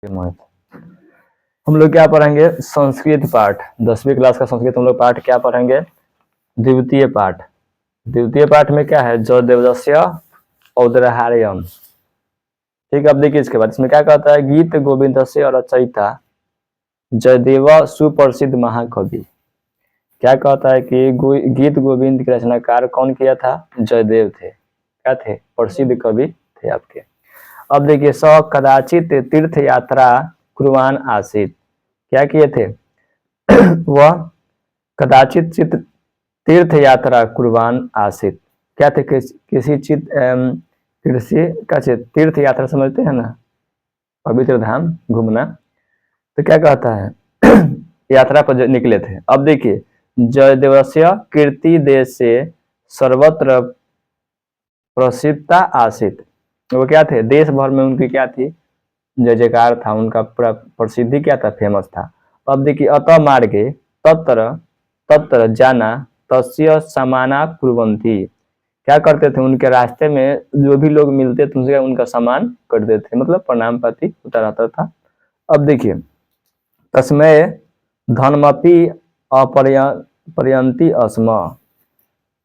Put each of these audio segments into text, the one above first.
मोहित, हम लोग क्या पढ़ेंगे? संस्कृत पाठ, 10वीं क्लास का संस्कृत हम लोग पाठ क्या पढ़ेंगे? द्वितीय पाठ। द्वितीय पाठ में क्या है? जयदेवस्य औदरहार्यम। ठीक है, अब देखिए इसके बाद इसमें क्या कहता है? गीत गोविंद से और रचयिता जयदेव सुप्रसिद्ध महाकवि। क्या कहता है कि गीत गोविंद के रचनाकार कौन किया था? जयदेव थे। क्या थे? प्रसिद्ध कवि थे आपके। अब देखिए, स कदाचित तीर्थ यात्रा कुर्वान आसीत। क्या किए थे? वह कदाचित तीर्थ यात्रा कुर्बान आसित। क्या थे? किसी तीर्थ यात्रा समझते हैं ना, पवित्र धाम घूमना। तो क्या कहता है? यात्रा पर निकले थे। अब देखिए, जयदेवस्य कीर्ति देश से सर्वत्र प्रसिद्धता आसित। वो क्या थे? देश भर में उनकी क्या थी? जय जयकार था, उनका पूरा प्रसिद्धि क्या था? फेमस था। अब देखिए, अतः मार्गे तत्र तत्र जाना तस्य समाना कुर्वन्ति। क्या करते थे? उनके रास्ते में जो भी लोग मिलते थे उनसे उनका सम्मान करते थे, मतलब प्रणाम पाती उतारता था। अब देखिए, तस्मय धनमपि अपरयंती अस्म।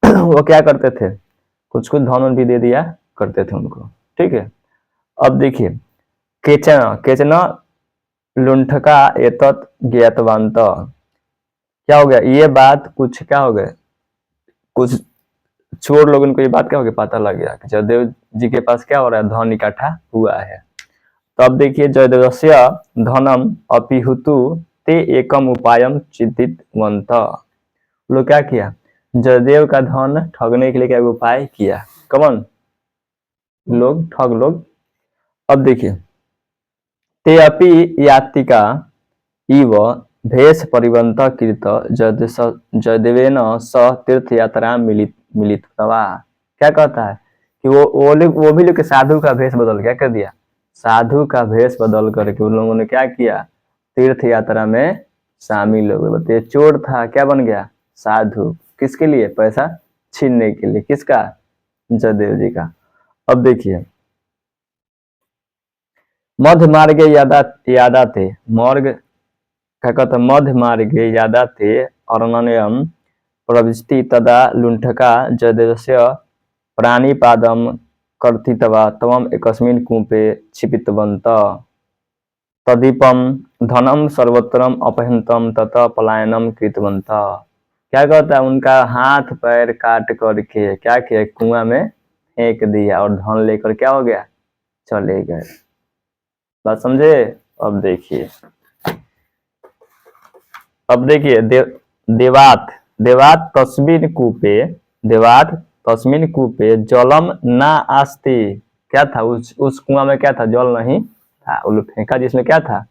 वो क्या करते थे? कुछ कुछ धन भी दे दिया करते थे उनको। ठीक है, अब देखिए, केचन केचन लुंठका एतत् ज्ञातवन्त। क्या हो गया? ये बात कुछ क्या हो गया? कुछ चोर लोगों को ये बात क्या हो गया? पता लग गया कि जयदेव जी के पास क्या हो रहा है? धन इकट्ठा हुआ है। तो अब देखिए, जयदेवस्य धनम अपिहुतु ते एकम उपायम चिंतितवन्त। लोग क्या किया? जयदेव का धन ठगने के लिए क्या उपाय किया? कौन लोग? ठग लोग। अब देखिए, ते अपि यात्रिका इव भेष परिवंत कृत जयदेवेन स तीर्थ यात्रा मिलितवा। क्या कहता है कि वो भी लोग साधु का भेष बदल क्या कर दिया? साधु का भेष बदल करके उन लोगों ने क्या किया? तीर्थ यात्रा में शामिल हो गए। बताइए, चोर था, क्या बन गया? साधु। किसके लिए? पैसा छीनने के लिए। किसका? जयदेव जी का। अब देखिए, मध्य मार्गे यादा थे मार्ग। क्या कहता? मध्य मार्गे यादा थे अरण्यम प्रविष्टि तदा लुंठका जयदेवस्य प्राणिपादम कर्थितवा तवम एकस्मिन् कूपे क्षिपितवन्त तदीपम धनम सर्वत्रम अपहंतम तथा पलायनम कृतवन्त। क्या कहता है? उनका हाथ पैर काट करके क्या किया? कुआं में फेंक दिया और धन लेकर क्या हो गया? चले गए। बात समझे? अब देखिए, देवात देवात तस्मिन कूपे जलम ना आस्ति। क्या था? उस कुआं में क्या था? जल नहीं था। वो लोग फेंका जिसमें क्या था?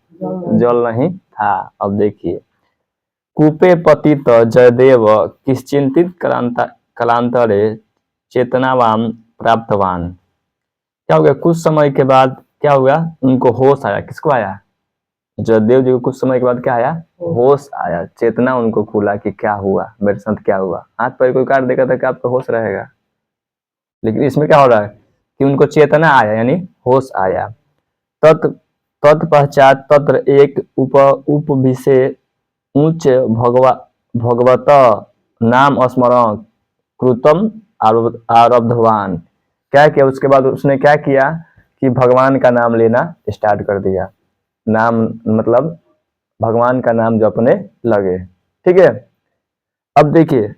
जल नहीं था। अब देखिए, कूपे पतित जयदेव किश्चिंतित कालांतरे चेतनावान प्राप्तवान। क्या हो गया? कुछ समय के बाद क्या हुआ? उनको होश आया। किसको आया? जयदेव जी को कुछ समय के बाद क्या आया? होश आया, चेतना उनको खुला कि क्या हुआ मेरे साथ, क्या हुआ। हाथ पैर कोई काट देगा तो क्या आपका होश रहेगा? लेकिन इसमें क्या हो रहा है कि उनको चेतना आया, यानी होश आया। तत्पश्चात तत्र एक उपविशे उच्च भगवत नाम स्मरण कृतम आरब्धवान। क्या किया? उसके बाद उसने क्या किया कि भगवान का नाम लेना स्टार्ट कर दिया। नाम मतलब भगवान का नाम जपने लगे। ठीक है, अब देखिए,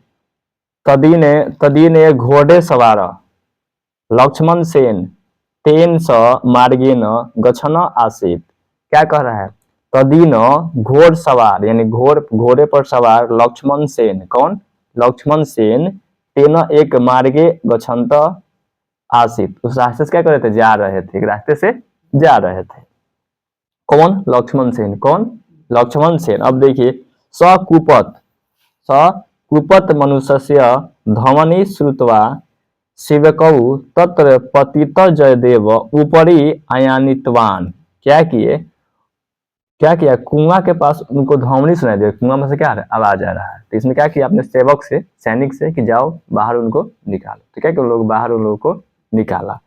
तदीने घोड़े सवार लक्ष्मण सेन तेन स मार्गेन गच्छन आसीत। क्या कह रहा है? तदीन घोड़ सवार, यानी घोड़े पर सवार लक्ष्मण सेन। कौन? लक्ष्मण सेन तेन एक मार्गे गच्छन्त आसीत। उस रास्ते से क्या कर रहे थे? जा रहे थे। एक रास्ते से जा रहे थे। कौन? लक्ष्मण सेन। कौन? लक्ष्मण सेन। अब देखिए, सकुपत मनुष्य धमनी श्रुत्वा शिवकौ तत्र पतित जयदेव ऊपरी आयानितवान। क्या किए? क्या किया? कुआं के पास उनको धमनी सुनाई दे। कुआं में से क्या आवाज आ रहा है। तो इसमें क्या किया? अपने सेवक से, सैनिक से कि जाओ बाहर उनको निकालो। तो क्या कि लोग बाहर उन लोगों को निकाला।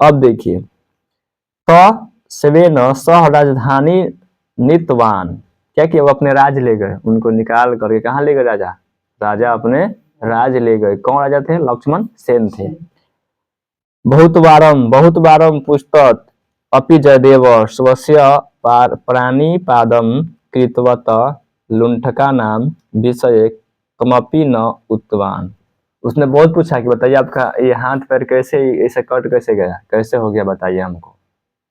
अब देखिए, तो स्वेन सह राजधानी नीतवान, क्या किया, वो अपने राज ले गए, उनको निकाल करके कहाँ ले गए राजा, राजा अपने राज ले गए। कौन राजा थे, लक्ष्मण सेन थे। बहुत बारम पुस्तक अपि जयदेव स्वस्य प्राणिपादम कृतवत लुंठका नाम विषय कमपि न उक्तवान। उसने बहुत पूछा कि बताइए आपका ये हाथ पैर कैसे ऐसे कट कैसे गया, कैसे हो गया बताइए हमको।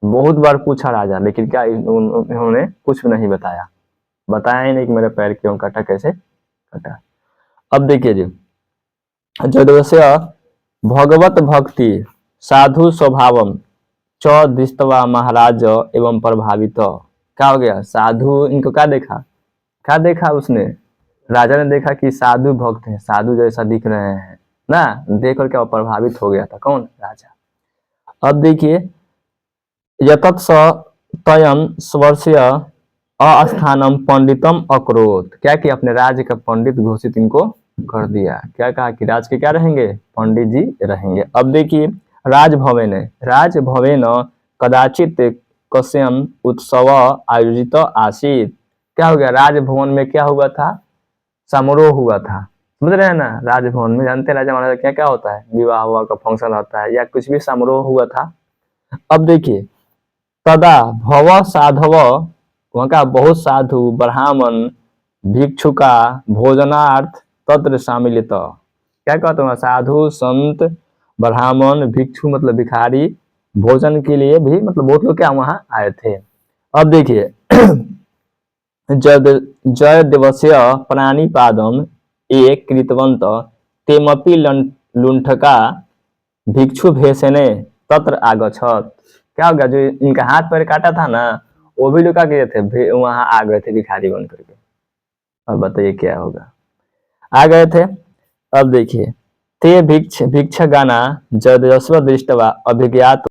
बहुत बार पूछा राजा, लेकिन क्या उन्होंने कुछ नहीं बताया, बताया ही नहीं कि मेरा पैर क्यों कटा, कैसे कटा। अब देखिए जी, जदवस्य भगवत भक्ति साधु स्वभावम च दृष्टवा महाराज एवं प्रभावित। क्या हो गया, साधु, इनको क्या देखा उसने, राजा ने देखा कि साधु भक्त हैं, साधु जैसा दिख रहे हैं ना, देख कर क्या प्रभावित हो गया था, कौन, राजा। अब देखिए, यतत्स तयम स्वर्ष्य अस्थानम पंडितम अक्रोध, क्या कि अपने राज्य का पंडित घोषित इनको कर दिया। क्या कहा कि राज के क्या रहेंगे, पंडित जी रहेंगे। अब देखिए, राजभवेन कदाचित कस्यम उत्सव आयोजित आसीत। क्या हो गया, राजभवन में क्या हुआ था, समारोह हुआ था, समझ रहे हैं ना। राजभवन में जानते हैं राजा महाराजा क्या क्या होता है, विवाह हुआ का फंक्शन होता है या कुछ भी समारोह हुआ था। अब देखिए, तदा भव साधव, वहां का बहुत साधु ब्राह्मण भिक्षुका भोजनार्थ तत्र शामिलित। क्या कहते हैं, साधु संत ब्राह्मण भिक्षु मतलब भिखारी, भोजन के लिए भी मतलब बहुत लोग क्या वहां आए थे। अब देखिए, जय दिवस्य प्राणिपादम एक कृतवंत तेमपि लुंठका भिक्षु भेषने तत्र आगछत। क्या हो गया, जो इनका हाथ पैर काटा था ना, वो भी लुका गए थे, वहां आ गए थे भिखारी बन करके। अब बताइए क्या होगा, आ गए थे। अब देखिए, ते भिक्ष गाना जदस्व दृष्टवा अभिज्ञात